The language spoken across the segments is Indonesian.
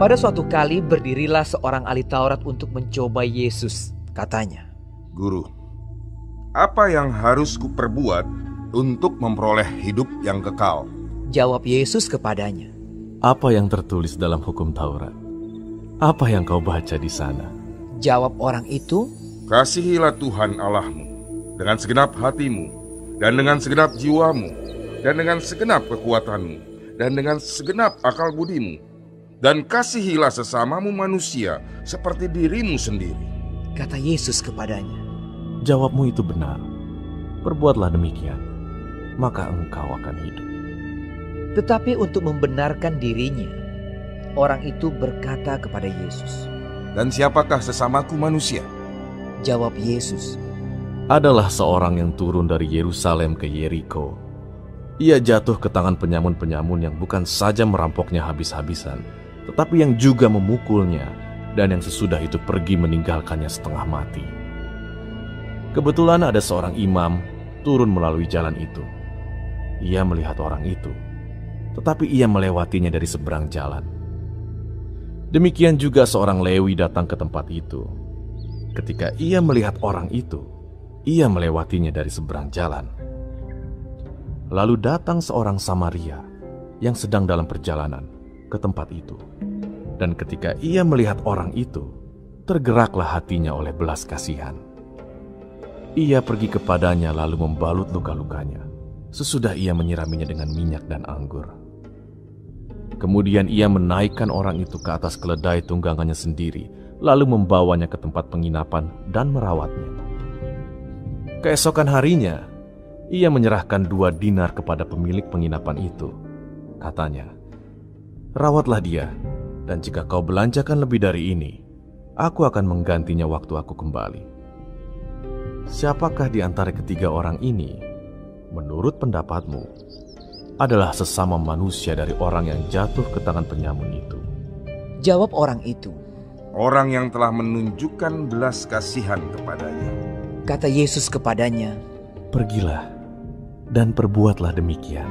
Pada suatu kali berdirilah seorang ahli Taurat untuk mencoba Yesus. Katanya, "Guru, apa yang harus kuperbuat untuk memperoleh hidup yang kekal?" Jawab Yesus kepadanya, "Apa yang tertulis dalam hukum Taurat? Apa yang kau baca di sana?" Jawab orang itu, "Kasihilah Tuhan Allahmu dengan segenap hatimu, dan dengan segenap jiwamu, dan dengan segenap kekuatanmu, dan dengan segenap akal budimu. Dan kasihilah sesamamu manusia seperti dirimu sendiri." Kata Yesus kepadanya, "Jawabmu itu benar. Perbuatlah demikian, maka engkau akan hidup." Tetapi untuk membenarkan dirinya, orang itu berkata kepada Yesus, "Dan siapakah sesamaku manusia?" Jawab Yesus, Adalah seorang yang turun dari Yerusalem ke Yeriko. Ia jatuh ke tangan penyamun-penyamun yang bukan saja merampoknya habis-habisan, tetapi yang juga memukulnya, dan yang sesudah itu pergi meninggalkannya setengah mati. Kebetulan ada seorang imam turun melalui jalan itu. Ia melihat orang itu, tetapi ia melewatinya dari seberang jalan. Demikian juga seorang Lewi datang ke tempat itu. Ketika ia melihat orang itu, ia melewatinya dari seberang jalan. Lalu datang seorang Samaria yang sedang dalam perjalanan ke tempat itu. Dan ketika ia melihat orang itu, tergeraklah hatinya oleh belas kasihan. Ia pergi kepadanya lalu membalut luka-lukanya. Sesudah ia menyiraminya dengan minyak dan anggur. Kemudian ia menaikkan orang itu ke atas keledai tunggangannya sendiri, lalu membawanya ke tempat penginapan dan merawatnya. Keesokan harinya, ia menyerahkan 2 dinar kepada pemilik penginapan itu. Katanya, "Rawatlah dia, dan jika kau belanjakan lebih dari ini, aku akan menggantinya waktu aku kembali." Siapakah di antara ketiga orang ini, menurut pendapatmu, adalah sesama manusia dari orang yang jatuh ke tangan penyamun itu? Jawab orang itu, "Orang yang telah menunjukkan belas kasihan kepadanya." Kata Yesus kepadanya, "Pergilah dan perbuatlah demikian."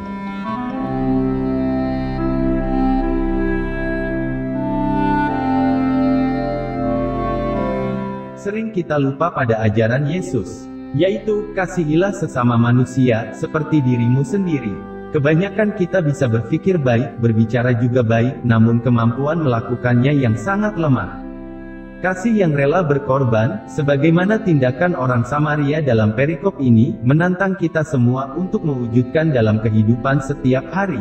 Sering kita lupa pada ajaran Yesus, yaitu kasihilah sesama manusia seperti dirimu sendiri. Kebanyakan kita bisa berpikir baik, berbicara juga baik, namun kemampuan melakukannya yang sangat lemah. Kasih yang rela berkorban, sebagaimana tindakan orang Samaria dalam perikop ini, menantang kita semua untuk mewujudkan dalam kehidupan setiap hari.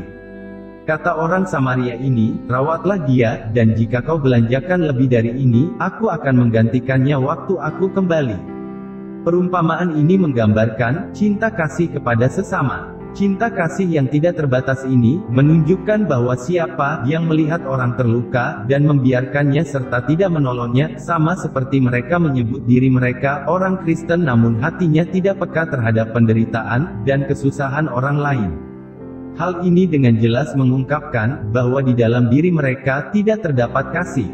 Kata orang Samaria ini, "Rawatlah dia, dan jika kau belanjakan lebih dari ini, aku akan menggantikannya waktu aku kembali." Perumpamaan ini menggambarkan cinta kasih kepada sesama. Cinta kasih yang tidak terbatas ini menunjukkan bahwa siapa yang melihat orang terluka dan membiarkannya serta tidak menolongnya, sama seperti mereka menyebut diri mereka orang Kristen namun hatinya tidak peka terhadap penderitaan dan kesusahan orang lain. Hal ini dengan jelas mengungkapkan bahwa di dalam diri mereka tidak terdapat kasih.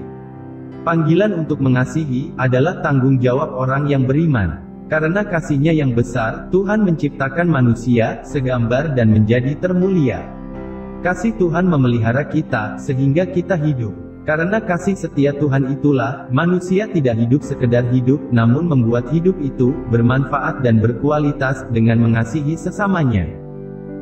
Panggilan untuk mengasihi adalah tanggung jawab orang yang beriman. Karena kasih-Nya yang besar, Tuhan menciptakan manusia segambar dan menjadi termulia. Kasih Tuhan memelihara kita sehingga kita hidup. Karena kasih setia Tuhan itulah, manusia tidak hidup sekedar hidup, namun membuat hidup itu bermanfaat dan berkualitas dengan mengasihi sesamanya.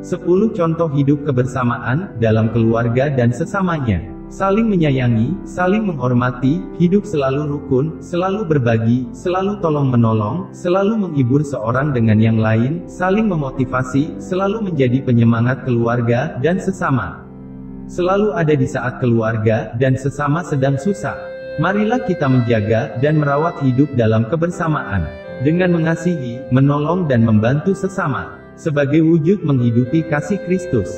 10 contoh hidup kebersamaan dalam keluarga dan sesamanya. Saling menyayangi, saling menghormati, hidup selalu rukun, selalu berbagi, selalu tolong-menolong, selalu menghibur seorang dengan yang lain, saling memotivasi, selalu menjadi penyemangat keluarga dan sesama. Selalu ada di saat keluarga dan sesama sedang susah. Marilah kita menjaga dan merawat hidup dalam kebersamaan, dengan mengasihi, menolong dan membantu sesama, sebagai wujud menghidupi kasih Kristus.